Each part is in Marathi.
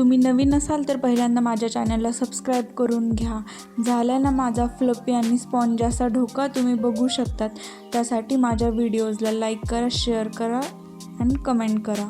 तुम्ही नवीन असाल तर पहिल्यांदा माझ्या चॅनलला सबस्क्राईब करून घ्या. झाला ना माझा फ्लफी आणि स्पॉन्ज असा ढोका तुम्ही बघू शकतात. त्यासाठी माझ्या व्हिडिओजला लाईक करा, शेअर करा आणि कमेंट करा.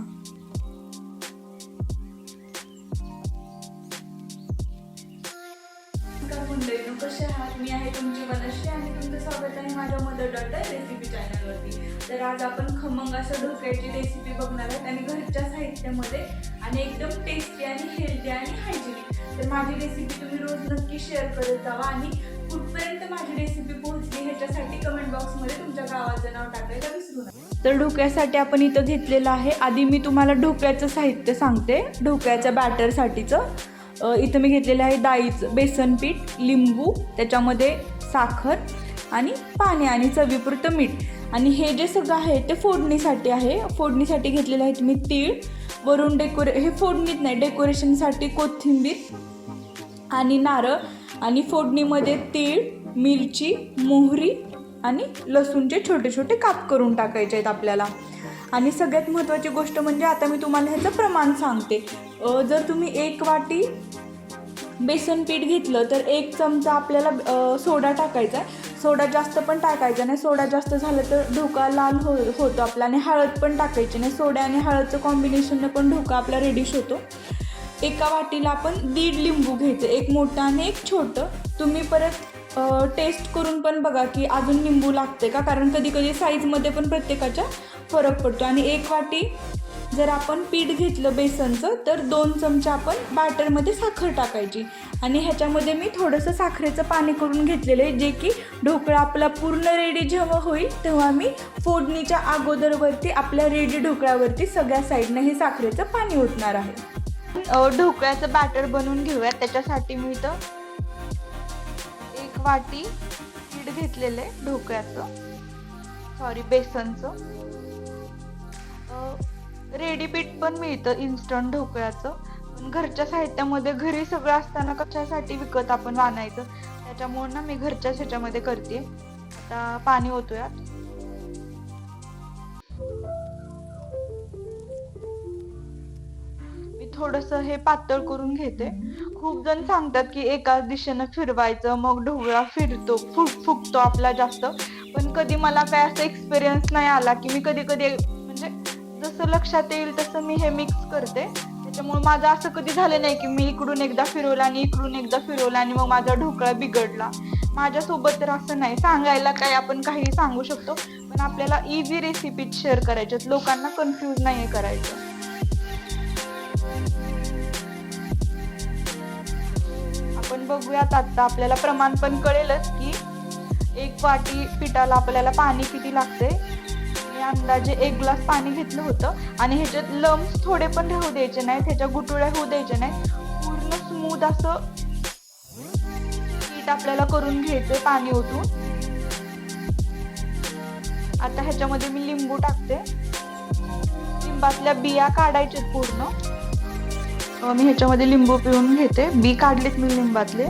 कसे आहात? मी आहे तुमची वनश्री आणि तुमचं स्वागत आहे माझ्या मदर डॉटर रेसिपी चॅनलवरती. तर आज आपण खमंग असं ढोक्याची रेसिपी बघणार आहोत आणि घरच्या साहित्यामध्ये आणि एकदम टेस्टी आणि हेल्दी आणि हायजेनिक. तर माझी रेसिपी तुम्ही रोज नक्की शेअर करत जावा आणि कुठपर्यंत माझी रेसिपी पोहोचली ह्याच्यासाठी कमेंट बॉक्समध्ये तुमच्या गावाचं नाव टाकायला विसरू नका. तर ढोक्यासाठी आपण इथं घेतलेलं आहे. आधी मी तुम्हाला ढोक्याचं साहित्य सांगते. ढोक्याच्या बॅटरसाठीचं इथं मी घेतलेलं आहे डाळीचं बेसन पीठ, लिंबू, त्याच्यामध्ये साखर आणि पाणी आणि चवीपुरतं मीठ. आणि हे जे सगळं आहे ते फोडणीसाठी आहे. फोडणीसाठी घेतलेलं आहे मी तीळ, वरून हे फोडणीत नाही, डेकोरेशनसाठी कोथिंबीर आणि नारळ, आणि फोडणीमध्ये तीळ, मिरची, मोहरी आणि लसूणचे छोटे छोटे काप करून टाकायचे आहेत आपल्याला. आणि सगळ्यात महत्त्वाची गोष्ट म्हणजे आता मी तुम्हाला ह्याचं प्रमाण सांगते. जर तुम्ही 1 वाटी बेसन पीठ घेतलं तर 1 चमचा आपल्याला सोडा टाकायचा आहे. सोडा जास्त पण टाकायचा नाही. सोडा जास्त झालं तर ढोका लाल होतो आपला. आणि हळद पण टाकायची नाही. सोडा आणि हळदचं कॉम्बिनेशननं पण ढोका आपला रेडिश होतो. 1 वाटीला आपण 1.5 लिंबू घ्यायचं, 1 मोठं आणि 1 छोटं. तुम्ही परत टेस्ट करून पण बघा की अजून लिंबू लागते का, कारण कधी कधी साईजमध्ये पण प्रत्येकाच्या फरक पडतो. आणि 1 वाटी जर आपण पीठ घेतलं बेसनचं तर 2 चमचे आपण बॅटरमध्ये साखर टाकायची. आणि ह्याच्यामध्ये मी थोडंसं साखरेचं पाणी करून घेतलेलं आहे, जे की ढोकळा आपला पूर्ण रेडी जेव्हा होईल तेव्हा मी फोडणीच्या अगोदरवरती आपल्या रेडी ढोकळ्यावरती सगळ्या साईडनं हे साखरेचं पाणी ओतणार आहे. ढोकळ्याचं बॅटर बनवून घेऊयात. त्याच्यासाठी मी इथं 1 वाटी पीठ घेतलेलं आहे बेसनचं. रेडी पीठ पण मिळतं इन्स्टंट ढोकळ्याचं, पण घरच्या साहित्यामध्ये घरी सगळं असताना कशासाठी विकत आपण आणायचं, त्याच्यामुळे ना मी घरच्याच ह्याच्यामध्ये करते. आता पाणी ओतूयात. मी थोडंसं हे पातळ करून घेते. खूप जण सांगतात की एकाच दिशेनं फिरवायचं मग ढोकळा फिरतो, फुगतो आपला जास्त. पण कधी मला काय असं एक्सपिरियन्स नाही आला की मी कधी म्हणजे जसं लक्षात येईल तसं मी हे मिक्स करते. त्याच्यामुळे माझं असं कधी झालं नाही की मी इकडून एकदा फिरवला आणि इकडून एकदा फिरवला आणि मग माझा ढोकळा बिघडला. माझ्यासोबत तर असं नाही. सांगायला काय आपण काही सांगू शकतो, पण आपल्याला इझी रेसिपी शेअर करायच्यात, लोकांना कन्फ्यूज नाही करायचं. आपण बघूयात आता. आपल्याला प्रमाण पण कळेलच की 1 वाटी पिठाला आपल्याला पाणी किती लागते. मी अंदाजे 1 ग्लास पाणी घेतलं होतं. आणि ह्याच्यात लम्स थोडे पण राहू द्यायचे नाहीत, ह्याच्या गुटळ्या होऊ द्यायचे नाहीत. पूर्ण स्मूथ असं पीठ आपल्याला करून घ्यायचं पाणी ओतून. आता ह्याच्यामध्ये मी लिंबू टाकते. लिंबातल्या बिया काढायचे पूर्ण. मी ह्याच्यामध्ये लिंबू पिळून घेते. बी काढलेत मी लिंबातले.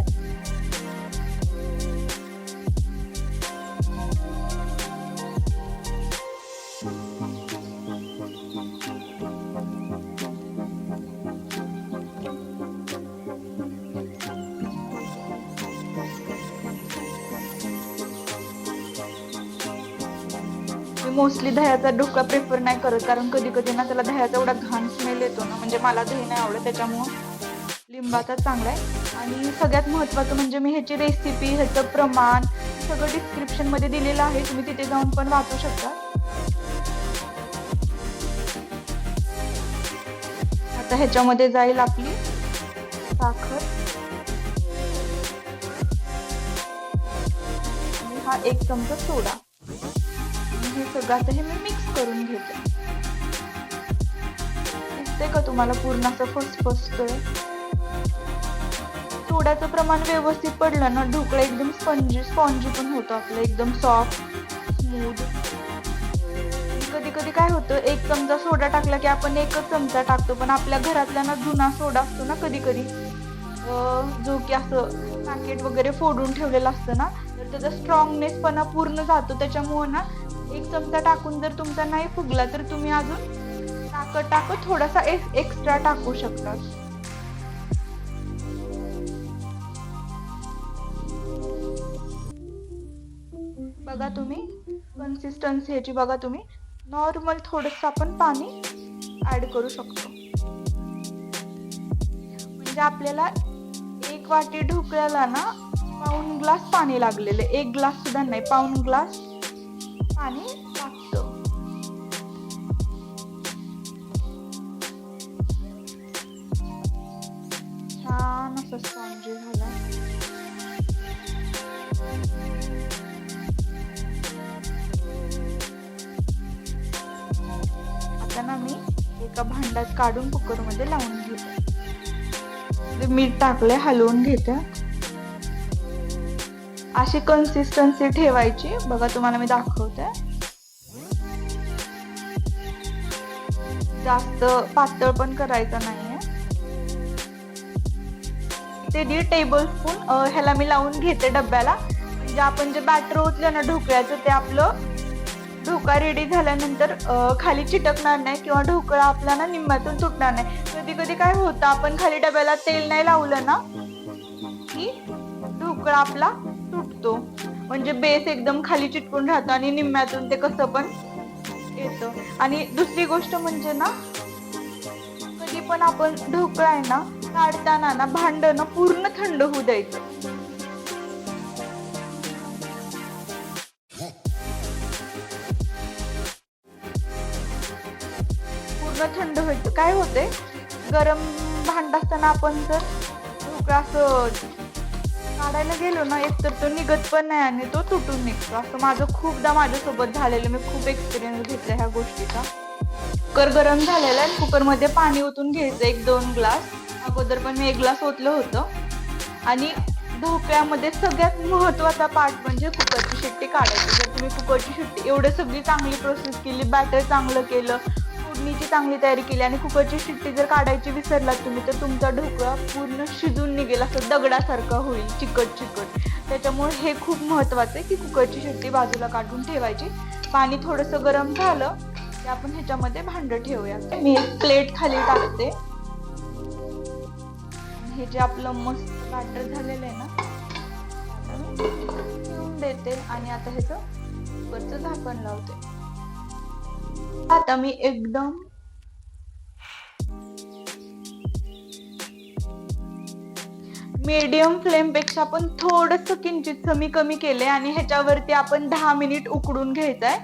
मोस्टली दह्याचा ढोकळा प्रेफर नाही करत, कारण कधी कधी ना त्याला दह्याचा एवढा घाण स्मेल येतो ना, म्हणजे मला दही नाही आवडत. त्याच्यामुळं लिंबाचा चांगला आहे. आणि सगळ्यात महत्त्वाचं म्हणजे मी ह्याची रेसिपी, ह्याचं प्रमाण सगळं डिस्क्रिप्शनमध्ये दिलेलं आहे. तुम्ही तिथे जाऊन पण वाचू शकता. आता ह्याच्यामध्ये जाईल आपली साखर आणि हा 1 चमचा सोडा. हे सगळं आता हे मी मिक्स करून घेते. दिसते का तुम्हाला पूर्ण असं फसफसतोय. सोड्याचं प्रमाण व्यवस्थित पडलं ना ढोकळा एकदम स्पॉन्जी पण होतं आपलं, एकदम सॉफ्ट स्मूथ. कधी कधी काय होतं, 1 चमचा सोडा टाकला की आपण 1च चमचा टाकतो, पण आपल्या घरातला ना जुना सोडा असतो ना कधी कधी, जो की असं पॅकेट वगैरे फोडून ठेवलेलं असतं ना, तर त्याचा स्ट्रॉंगनेस पण पूर्ण जातो. त्याच्यामुळे ना 1 चमचा टाकून जर तुमचा नाही फुगला तर तुम्ही अजून टाकत थोडासा एक्स्ट्रा टाकू शकता. बघा तुम्ही कन्सिस्टन्सी ह्याची बघा तुम्ही, नॉर्मल थोडंसं आपण पाणी ऍड करू शकतो. म्हणजे आपल्याला 1 वाटी ढोकळ्याला ना पाऊण ग्लास पाणी लागलेलं, 1 ग्लास सुद्धा नाही, पाऊण ग्लास पाणी लागतं. छान असं स्पॉन्जी झाला. आता ना मी एका भांड्यात काढून कुकर मध्ये लावून घेते. मीठ टाकले, हलवून घेते. अशी कन्सिस्टन्सी ठेवायची. बघा तुम्हाला मी दाखवते. जास्त पातळ पण करायचं नाहीये. ते 1.5 टेबलस्पून ह्याला मी लावून घेते डब्याला. म्हणजे आपण जे बॅटर ओतलं ना ढोकळ्याचं, ते आपलं ढोका रेडी झाल्यानंतर खाली चिटकणार नाही किंवा ढोकळा आपला ना निम्म्यातून तुटणार नाही. कधी कधी काय होतं, आपण खाली डब्याला तेल नाही लावलं ना की ढोकळा आपला तुटतो. म्हणजे बेस एकदम खाली चिटकून राहतो आणि निम्म्यातून ते कसं पण येतं. आणि दुसरी गोष्ट म्हणजे ना, कधी पण आपण ढोकळा आहे ना काढताना ना भांडं ना पूर्ण थंड होऊ द्यायचं. पूर्ण थंड व्हायचं. काय होते, गरम भांड असताना आपण जर ढोकळा असं काढायला गेलो ना, एकतर तो निघत पण नाही आणि तो तुटून निघतो. असं माझं खूपदा माझ्यासोबत झालेलं. मी खूप एक्सपिरियन्स घेतला ह्या गोष्टीचा. कुकर गरम झालेला आहे. कुकरमध्ये पाणी ओतून घ्यायचं 1-2 ग्लास. अगोदर पण मी 1 ग्लास ओतलं होतं. आणि ढोकळ्यामध्ये सगळ्यात महत्त्वाचा पार्ट म्हणजे कुकरची शिट्टी काढायची. जर तुम्ही कुकरची शिट्टी एवढं सगळी चांगली प्रोसेस केली, बॅटर चांगलं केलं, फोडणीची चांगली तयारी केली आणि कुकरची शिट्टी जर काढायची विसरलात तुम्ही, तर तुमचा ढोकळा पूर्ण शिजून निघेल, असं दगडासारखा होईल, चिकट चिकट. त्याच्यामुळे हे खूप महत्त्वाचं आहे की कुकरची शिट्टी बाजूला काढून ठेवायची. पाणी थोडंसं गरम झालं की आपण ह्याच्यामध्ये भांडं ठेवूया. मी एक प्लेट खाली टाकते. हे जे आपलं मस्त बॅटर झालेलं आहे ना, ठेवून देते आणि आता ह्याचं कुकरचं झाकण लावते. आता मी एकदम मीडियम फ्लेम पेक्षा पण थोडंसं किंचित कमी केले आणि ह्याच्यावरती आपण 10 मिनिट उकडून घ्यायचंय.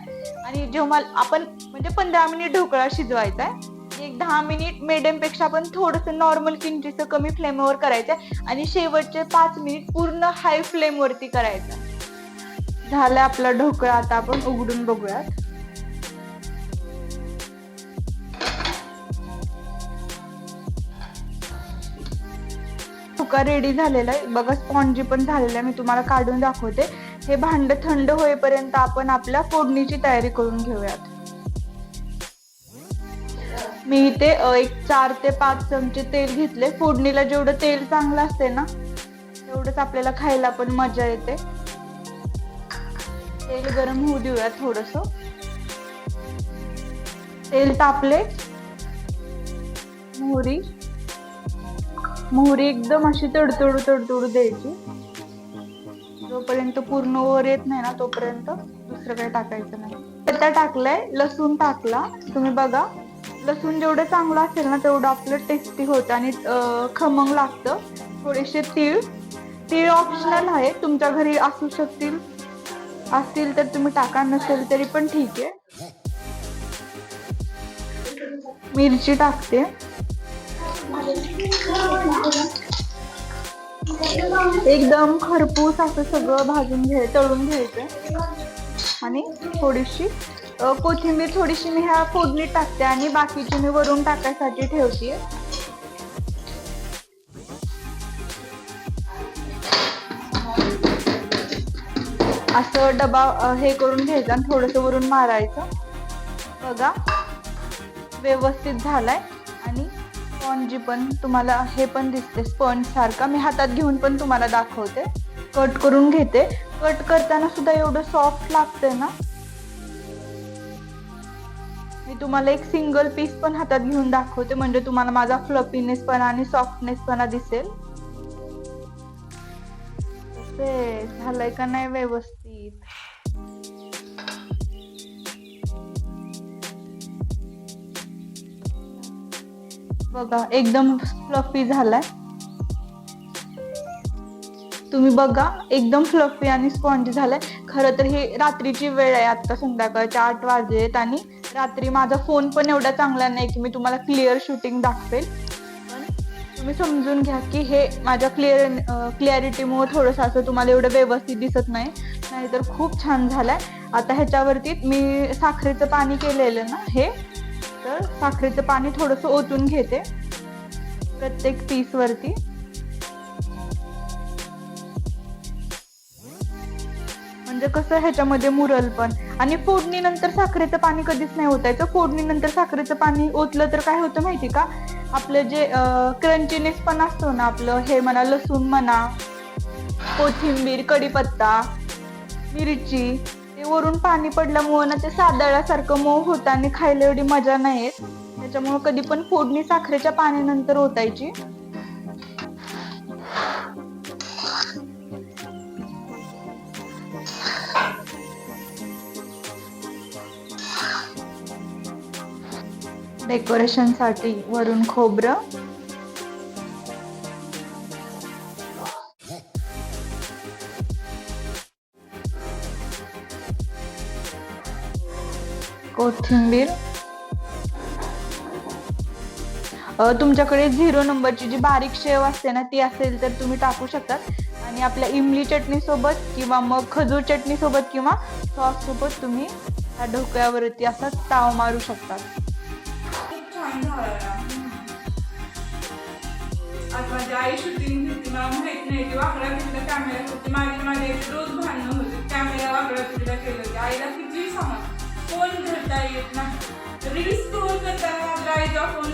आणि जेव्हा आपण म्हणजे 15 मिनिट ढोकळा शिजवायचा आहे, एक 10 मिनिट मीडियम पेक्षा पण थोडंसं नॉर्मल किंचित कमी फ्लेमवर करायचंय आणि शेवटचे 5 मिनिट पूर्ण हाय फ्लेम वरती करायचं. झालं आपला ढोकळा. आता आपण उघडून बघूयात. ढोकळा रेडी झालेला आहे. बघा स्पॉन्जी पण झालेला आहे. मी तुम्हाला काढून दाखवते. हे भांड थंड होईपर्यंत आपण आपल्या फोडणीची तयारी करून घेऊयात. मी इथे एक 4 ते 5 चमचे तेल घेतले. फोडणीला जेवढं तेल चांगलं असते ना, तेवढंच आपल्याला खायला पण मजा येते. तेल गरम होऊ देऊया थोडंसं. तेल तापले. मोहरी एकदम अशी तडतडू द्यायची. जोपर्यंत पूर्ण वर येत नाही ना, तोपर्यंत दुसरं काही टाकायचं नाही. आता टाकलंय, लसूण टाकला. तुम्ही बघा, लसूण जेवढं चांगलं असेल ना, तेवढं आपलं टेस्टी होतं आणि खमंग लागतं. थोडेसे तीळ ऑप्शनल आहे, तुमच्या घरी असतील तर तुम्ही टाका, नसेल तरी पण ठीक आहे. मिरची टाकते. एकदम खरपूस असं सगळं तळून घ्यायचं. आणि थोडीशी कोथिंबीर थोडीशी मी ह्या फोडणीत टाकते आणि बाकीची मी वरून टाकायसाठी ठेवते. असं डबा हे करून घ्यायचं आणि थोडंसं वरून मारायचं. बघा व्यवस्थित झालाय. आणि स्पॉन्जी पण तुम्हाला हे पण दिसते स्पंज सारखा. मी हातात घेऊन पण तुम्हाला दाखवते. कट करून घेते. कट करताना सुद्धा एवढं सॉफ्ट लागतंय ना. मी तुम्हाला एक सिंगल पीस पण हातात घेऊन दाखवते, म्हणजे तुम्हाला माझा फ्लफीनेस पण आणि सॉफ्टनेस पण दिसेल. झालंय का नाही व्यवस्थित. बघा एकदम फ्लफी झालाय. तुम्ही बघा एकदम फ्लफी आणि स्पॉन्जी झालाय. खरं तर हे रात्रीची वेळ आहे, आता संध्याकाळचे 8 वाजलेत आणि रात्री माझा फोन पण एवढा चांगला नाही की मी तुम्हाला क्लिअर शूटिंग दाखवेल. पण तुम्ही समजून घ्या की हे माझ्या क्लिअरिटीमुळे थोडंसं असं तुम्हाला एवढं व्यवस्थित दिसत नाही, नाहीतर खूप छान झालाय. आता ह्याच्यावरती मी साखरेचं पाणी केलेलं ना हे, तर साखरेचं पाणी थोडंसं ओतून घेते प्रत्येक पीस वरती. म्हणजे कसं ह्याच्यामध्ये मुरल पण. आणि फोडणीनंतर साखरेचं पाणी कधीच नाही ओतायचं. फोडणीनंतर साखरेचं पाणी ओतलं तर काय होतं माहिती का, आपलं जे क्रंचीनेस पण असतो ना, आपलं हे म्हणा लसूण म्हणा, कोथिंबीर, कढीपत्ता, मिरची, ते वरून पाणी पडल्यामुळे ना ते सादळासारखं मऊ होतं आणि खायला एवढी मजा नाही येत. त्याच्यामुळे कधी पण फोडणी साखरेच्या पाण्यानंतर ओतायची. डेकोरेशन साठी वरून खोबरं, कोथिंबीर, तुमच्याकडे 0 नंबरची जी बारीक शेव असते ना ती असेल तर तुम्ही टाकू शकता. आणि आपल्या इमली चटणी सोबत किंवा मग खजूर चटणी सोबत किंवा सॉस सोबत तुम्ही त्या ढोकळ्यावरती असा ताव मारू शकता. खूप छान झाला. आज माझी आई शूटिंग घेतली, मला माहित नाही ती वाकडा घेतला कॅमेरा होती. माझी रोज भांडणं होती, कॅमेरा वाकडा तिला केलं होती. आईला किती सांगा फोन धरता येत नाही, रील्स स्क्रोल करताना आईचा फोन